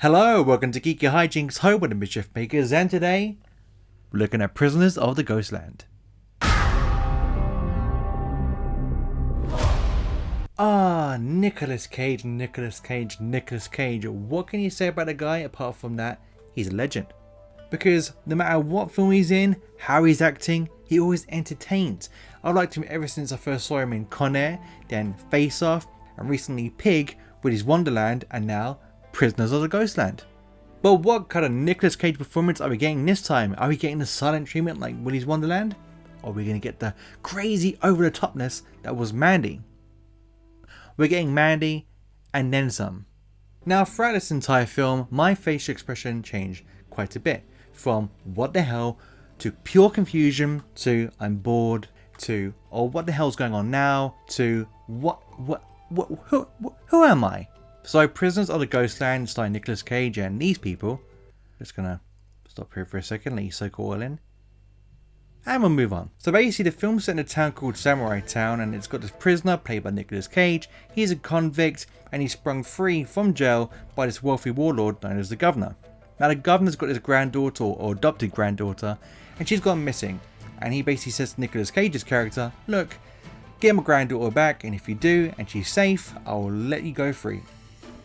Hello, welcome to Geeky Hijinks, home of the Mischief Makers, and today we're looking at Prisoners of the Ghostland. Nicolas Cage. What can you say about the guy apart from that he's a legend? Because no matter what film he's in, how he's acting, he always entertains. I've liked him ever since I first saw him in Con Air, then Face Off, and recently Pig with his Wonderland, and now Prisoners of the Ghostland. But what kind of Nicolas Cage performance are we getting this time? Are we getting the silent treatment like Willy's Wonderland? Or are we going to get the crazy over the topness that was Mandy? We're getting Mandy and then some. Now throughout this entire film, my facial expression changed quite a bit. From what the hell to pure confusion to I'm bored to oh what the hell's going on now to who am I? So Prisoners of the Ghostland starring Nicolas Cage and these people. Just gonna stop here for a second, let you soak oil in. And we'll move on. So basically the film's set in a town called Samurai Town, and it's got this prisoner played by Nicolas Cage. He's a convict and he's sprung free from jail by this wealthy warlord known as the governor. Now the governor's got his granddaughter or adopted granddaughter, and she's gone missing. And he basically says to Nicolas Cage's character, look, get my granddaughter back, and if you do and she's safe, I'll let you go free.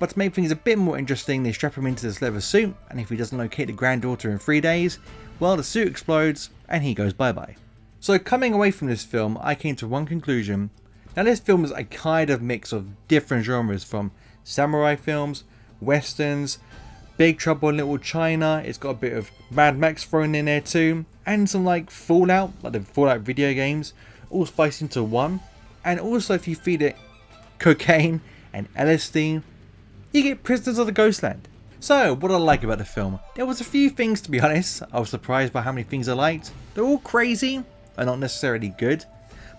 But to make things a bit more interesting, they strap him into this leather suit, and if he doesn't locate the granddaughter in 3 days, well, the suit explodes and he goes bye-bye. So coming away from this film, I came to one conclusion. Now this film is a kind of mix of different genres, from samurai films, westerns, Big Trouble in Little China, it's got a bit of Mad Max thrown in there too, and some like Fallout, like the Fallout video games, all spiced into one. And also if you feed it cocaine and LSD, you get Prisoners of the Ghostland. So, what I like about the film? There was a few things, to be honest. I was surprised by how many things I liked. They're all crazy and not necessarily good.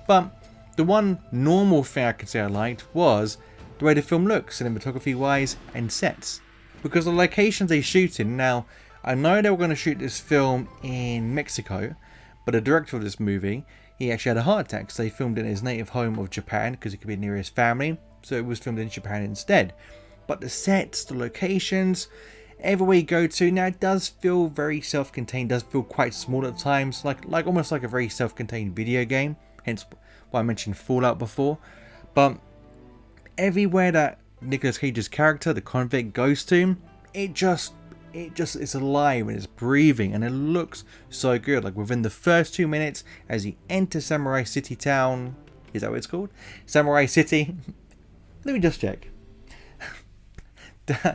But the one normal thing I could say I liked was the way the film looks, cinematography wise and sets. Because the locations they shoot in, now I know they were going to shoot this film in Mexico, but the director of this movie, he actually had a heart attack, so they filmed in his native home of Japan because he could be near his family, so it was filmed in Japan instead. But the sets, the locations, everywhere you go to, now it does feel very self-contained, does feel quite small at times, like almost like a very self-contained video game, hence why I mentioned Fallout before. But everywhere that Nicolas Cage's character, the convict, goes to, it just is alive and it's breathing and it looks so good. Like within the first 2 minutes as he enters Samurai City Town, is that what it's called? Samurai City? Let me just check.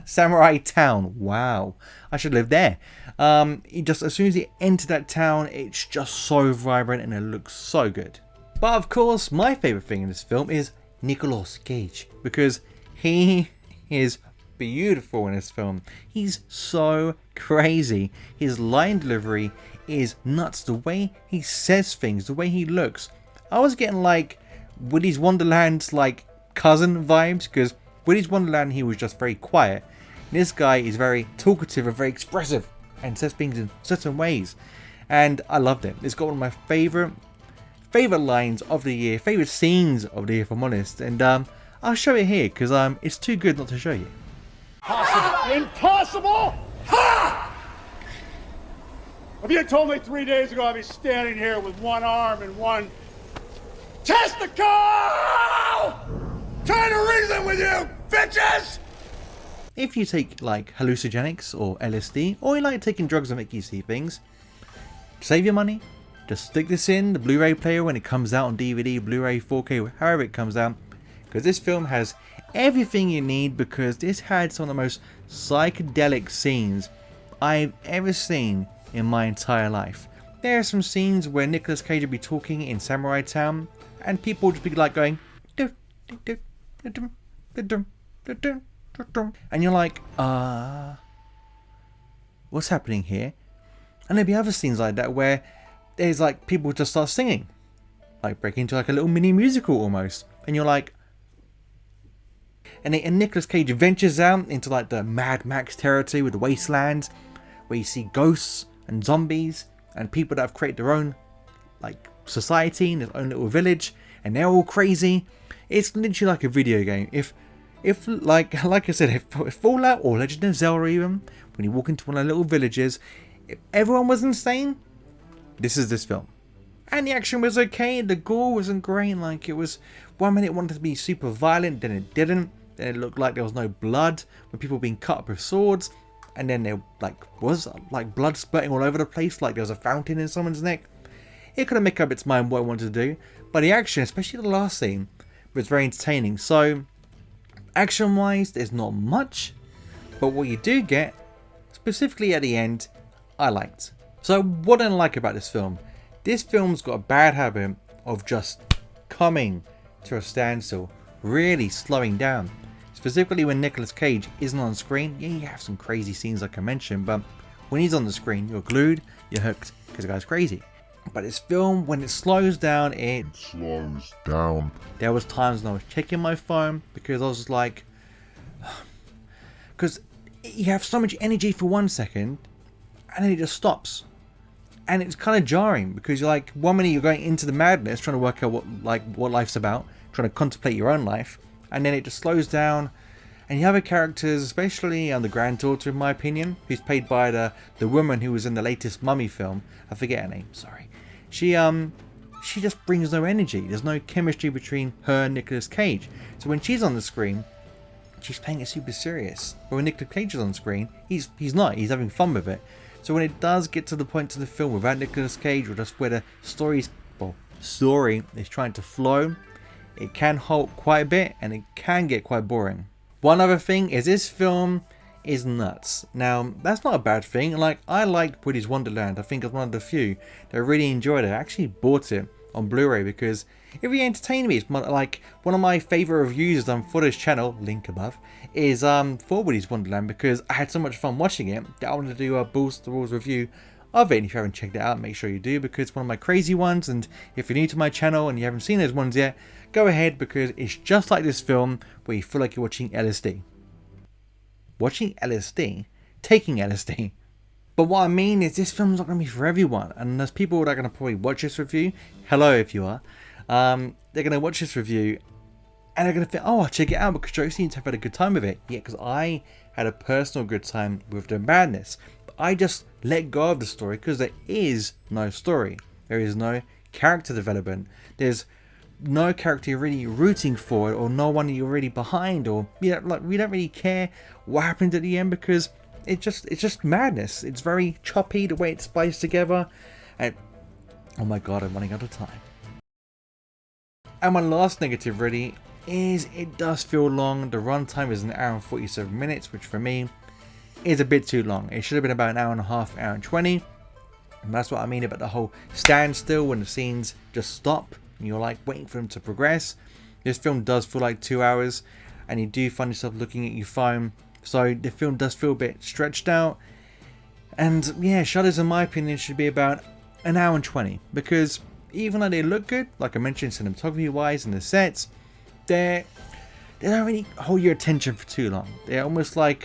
Samurai Town, wow, I should live there. As soon as he entered that town, it's just so vibrant and it looks so good. But of course, my favourite thing in this film is Nicolas Cage, because he is beautiful in this film. He's so crazy. His line delivery is nuts. The way he says things, the way he looks. I was getting like Willy's Wonderland's like cousin vibes, because Willy's Wonderland, he was just very quiet. This guy is very talkative and very expressive and says things in certain ways. And I loved it. It's got one of my favourite lines of the year, favourite scenes of the year, if I'm honest. And I'll show it here because it's too good not to show you. Impossible! Ha! If you had told me 3 days ago I'd be standing here with one arm and one testicle! Trying to reason with you, bitches! If you take like hallucinogenics or LSD, or you like taking drugs that make you see things, save your money, just stick this in the Blu-ray player when it comes out on DVD, Blu-ray, 4K, however it comes out, because this film has everything you need, because this had some of the most psychedelic scenes I've ever seen in my entire life. There are some scenes where Nicolas Cage will be talking in Samurai Town, and people will just be like going, and you're like, what's happening here? And there'll be other scenes like that where there's like people just start singing, like breaking into like a little mini musical almost, and you're like, and Nicolas Cage ventures out into like the Mad Max territory with the wastelands, where you see ghosts and zombies and people that have created their own like society in their own little village, and they're all crazy. It's literally like a video game. If If like I said, if Fallout or Legend of Zelda even, when you walk into one of the little villages, if everyone was insane, this is this film. And the action was okay, the gore wasn't great, like it was, 1 minute it wanted to be super violent, then it didn't, then it looked like there was no blood, when people were being cut up with swords, and then there was blood spurting all over the place, like there was a fountain in someone's neck. It couldn't make up its mind what it wanted to do, but the action, especially the last scene, was very entertaining. So, action wise, there's not much, but what you do get, specifically at the end, I liked. So what I didn't like about this film, this film's got a bad habit of just coming to a standstill, really slowing down. Specifically when Nicolas Cage isn't on screen. Yeah, you have some crazy scenes like I mentioned, but when he's on the screen, you're glued, you're hooked, because the guy's crazy. But this film, when it slows down, it slows down. There was times when I was checking my phone because I was just like, because you have so much energy for 1 second, and then it just stops. And it's kind of jarring because you're like, 1 minute you're going into the madness, trying to work out what life's about, trying to contemplate your own life, and then it just slows down. And you have the characters, especially the granddaughter, in my opinion, who's played by the woman who was in the latest Mummy film. I forget her name, sorry. She just brings no energy. There's no chemistry between her and Nicolas Cage. So when she's on the screen, she's playing it super serious. But when Nicolas Cage is on screen, he's not. He's having fun with it. So when it does get to the point of the film without Nicolas Cage, or just where the story is trying to flow, it can halt quite a bit and it can get quite boring. One other thing is this film is nuts. Now, that's not a bad thing. Like, I liked Willy's Wonderland. I think it's one of the few that I really enjoyed it. I actually bought it on Blu-ray because it really entertained me. It's like one of my favorite reviews for this channel, link above, is for Willy's Wonderland, because I had so much fun watching it that I wanted to do a balls to the walls review of it. And if you haven't checked it out, make sure you do, because it's one of my crazy ones. And if you're new to my channel and you haven't seen those ones yet, go ahead, because it's just like this film where you feel like you're watching LSD. Watching LSD? Taking LSD. But what I mean is, this film's not going to be for everyone. And there's people that are going to probably watch this review. Hello, if you are. They're going to watch this review and they're going to think, oh, I'll check it out because Joe seems to have had a good time with it. Yeah, because I had a personal good time with the madness. But I just let go of the story because there is no story. There is no character development. There's no character you're really rooting for, or no one you're really behind, or we don't really care what happened at the end, because it's just madness. It's very choppy the way it's spliced together, and oh my god, I'm running out of time. And my last negative really is it does feel long. The runtime is 1 hour and 47 minutes, which for me is a bit too long. It should have been about 1 hour and a half, 1 hour and 20. And that's what I mean about the whole standstill when the scenes just stop and you're like waiting for them to progress. This film does feel like 2 hours, and you do find yourself looking at your phone. So the film does feel a bit stretched out. And yeah, Shudders in my opinion should be about 1 hour and 20, because even though they look good, like I mentioned, cinematography wise and the sets, they don't really hold your attention for too long. They're almost like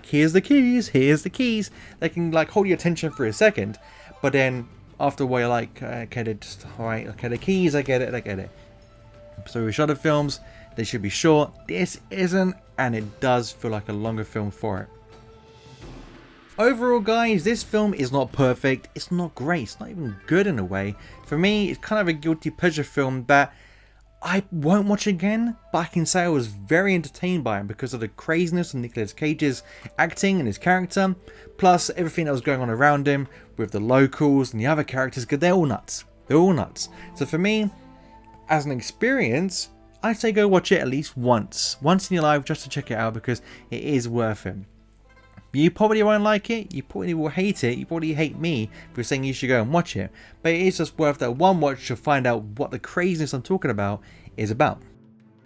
here's the keys. They can like hold your attention for a second, but then after a while you're like, okay, they're just alright, okay, the keys, I get it. So with Shudder films, they should be short. This isn't, and it does feel like a longer film for it. Overall, guys, this film is not perfect. It's not great. It's not even good in a way. For me, it's kind of a guilty pleasure film that I won't watch again, but I can say I was very entertained by it because of the craziness of Nicolas Cage's acting and his character, plus everything that was going on around him with the locals and the other characters, because they're all nuts. So for me, as an experience, I'd say go watch it at least once in your life, just to check it out, because it is worth it. You probably won't like it, you probably will hate it, you probably hate me for saying you should go and watch it, but it is just worth that one watch to find out what the craziness I'm talking about is about.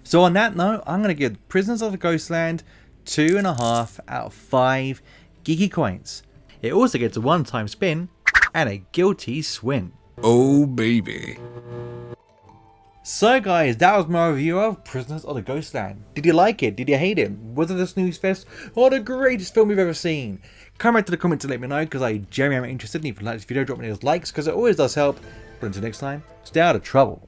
So on that note, I'm going to give Prisoners of the Ghostland 2.5 out of 5 geeky coins. It also gets a one-time spin and a guilty swing. Oh baby. So guys, that was my review of Prisoners of the Ghostland. Did you like it? Did you hate it? Was it a snooze fest or the greatest film you've ever seen? Come back to the comments to let me know, because I genuinely am interested. And if you like this video, drop me those likes, because it always does help. But until next time, stay out of trouble.